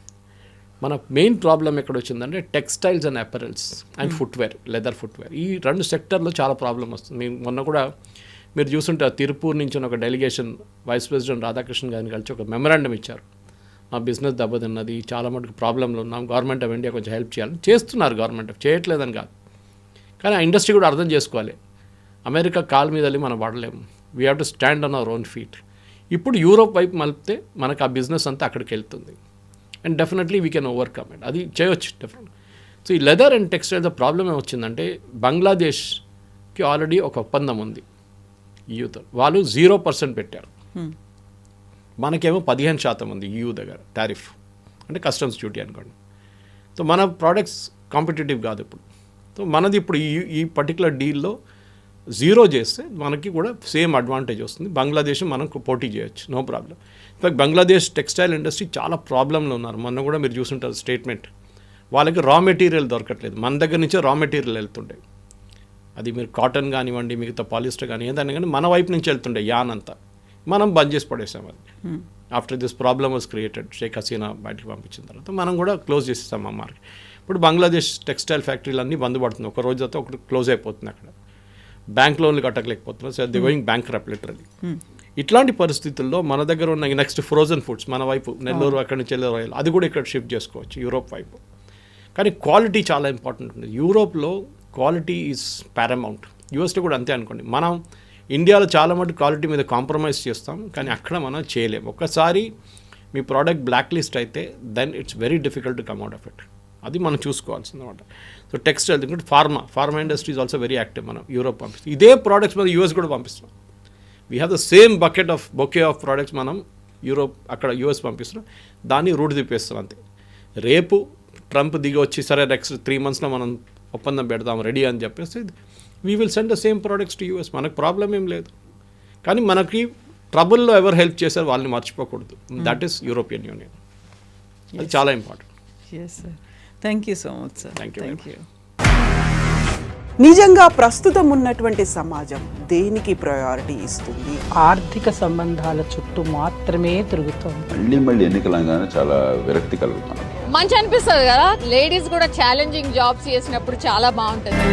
మన మెయిన్ ప్రాబ్లం ఎక్కడ వచ్చిందంటే textiles and apparels and footwear, leather footwear. ఈ 2 సెక్టర్లో చాలా ప్రాబ్లం వస్తుంది. మొన్న కూడా మీరు చూస్తుంటే తిరుపూర్ నుంచి ఒక డెలిగేషన్ వైస్ ప్రెసిడెంట్ రాధాకృష్ణన్ గారిని కలిసి ఒక మెమరాండం ఇచ్చారు. మా బిజినెస్ దెబ్బతిన్నది, చాలా మటుకు ప్రాబ్లంలో ఉన్నాం, గవర్నమెంట్ ఆఫ్ ఇండియా కొంచెం హెల్ప్ చేయాలని. చేస్తున్నారు గవర్నమెంట్, చేయట్లేదని కాదు. కానీ ఆ ఇండస్ట్రీ కూడా అర్థం చేసుకోవాలి, అమెరికా కాల్ మీద వెళ్ళి మనం వాడలేము. We have to stand on our own feet. ఇప్పుడు యూరోప్ వైపు మలిపితే మనకు ఆ బిజినెస్ అంతా అక్కడికి వెళ్తుంది. And definitely we can overcome it. అది చేయొచ్చు డెఫినెట్. సో ఈ లెదర్ అండ్ టెక్స్టైల్స్ ప్రాబ్లం ఏమొచ్చిందంటే బంగ్లాదేశ్కి ఆల్రెడీ ఒక ఒప్పందం ఉంది ఈయూతో. వాళ్ళు 0% పెట్టారు. మనకేమో 15% ఉంది ఈయూ దగ్గర టారిఫ్, అంటే కస్టమ్స్ డ్యూటీ అనుకోండి. సో మన ప్రోడక్ట్స్ కాంపిటేటివ్ కాదు ఇప్పుడు. సో మనది ఇప్పుడు ఈ పర్టికులర్ డీల్లో 0 చేస్తే మనకి కూడా సేమ్ అడ్వాంటేజ్ వస్తుంది. బంగ్లాదేశ్ మనం పోటీ చేయొచ్చు, no problem. In fact Bangladesh textile industry చాలా ప్రాబ్లంలో ఉన్నారు. మొన్న కూడా మీరు చూసుంటారు స్టేట్మెంట్, వాళ్ళకి రా మెటీరియల్ దొరకట్లేదు. మన దగ్గర నుంచే రా మెటీరియల్ వెళ్తుండే. అది మీరు కాటన్ కానివ్వండి, మిగతా పాలిస్టర్ కానీ ఏదైనా కానీ మన వైపు నుంచి వెళ్తుండే యాన్ అంతా. మనం బంద్ చేసి పడేసాం అది. After this problem was created, Sheikh Hasina బయటకు పంపించిన తర్వాత మనం కూడా క్లోజ్ చేసేసాం ఆ మార్కెట్. ఇప్పుడు బంగ్లాదేశ్ టెక్స్టైల్ ఫ్యాక్టరీలు అన్నీ బంద్ పడుతుంది. ఒక రోజు అయితే ఒకటి క్లోజ్ అయిపోతుంది. అక్కడ బ్యాంక్ లోన్లు కట్టలేకపోతున్నారు. So the going bankrupt literally. ఇట్లాంటి పరిస్థితుల్లో మన దగ్గర ఉన్న నెక్స్ట్ ఫ్రోజన్ ఫుడ్స్ మన వైపు నెల్లూరు అక్కడి నుంచి వెళ్ళే రాయల్ అది కూడా ఇక్కడ షిఫ్ట్ చేసుకోవచ్చు యూరోప్ వైపు. కానీ క్వాలిటీ చాలా ఇంపార్టెంట్ ఉంది. యూరోప్లో క్వాలిటీ ఈజ్ పారమౌంట్. యూఎస్లో కూడా అంతే అనుకోండి. మనం ఇండియాలో చాలా మటుకు క్వాలిటీ మీద కాంప్రమైజ్ చేస్తాం, కానీ అక్కడ మనం చేయలేము. ఒక్కసారి మీ ప్రోడక్ట్ బ్లాక్ లిస్ట్ అయితే then it's very difficult to come out of it. అది మనం చూసుకోవాల్సింది అనమాట. సో టెక్స్టైల్ ఎందుకంటే pharma industry is also very active. మనం యూరోప్ పంపిస్తాం, ఇదే ప్రోడక్ట్స్ మనం యూఎస్ కూడా పంపిస్తున్నాం. We have the same bouquet of products మనం యూరోప్ అక్కడ యూఎస్ పంపిస్తున్నాం. దాన్ని రూట్ తిప్పేస్తాం అంతే. రేపు ట్రంప్ దిగి వచ్చి సరే నెక్స్ట్ 3 monthsలో మనం ఒప్పందం పెడదాం రెడీ అని చెప్పేసి we will send the same products to US. మనకు ప్రాబ్లం ఏం లేదు. కానీ మనకి ట్రబుల్లో ఎవరు హెల్ప్ చేశారు వాళ్ళని మర్చిపోకూడదు. That is European Union. అది చాలా important. Yes sir, thank you so much sir. Thank you. నిజంగా ప్రస్తుతం ఉన్నటువంటి సమాజం దేనికి ప్రయారిటీ ఇస్తుంది? ఆర్థిక సంబంధాల చుట్టూ మాత్రమే తిరుగుతోంది. మళ్ళీ ఎన్నికలంగానే చాలా విరక్తి కలుగుతాను. మంచి అనిపిస్తుంది కదా, లేడీస్ కూడా ఛాలెంజింగ్ జాబ్స్ చేసినప్పుడు చాలా బాగుంటుంది.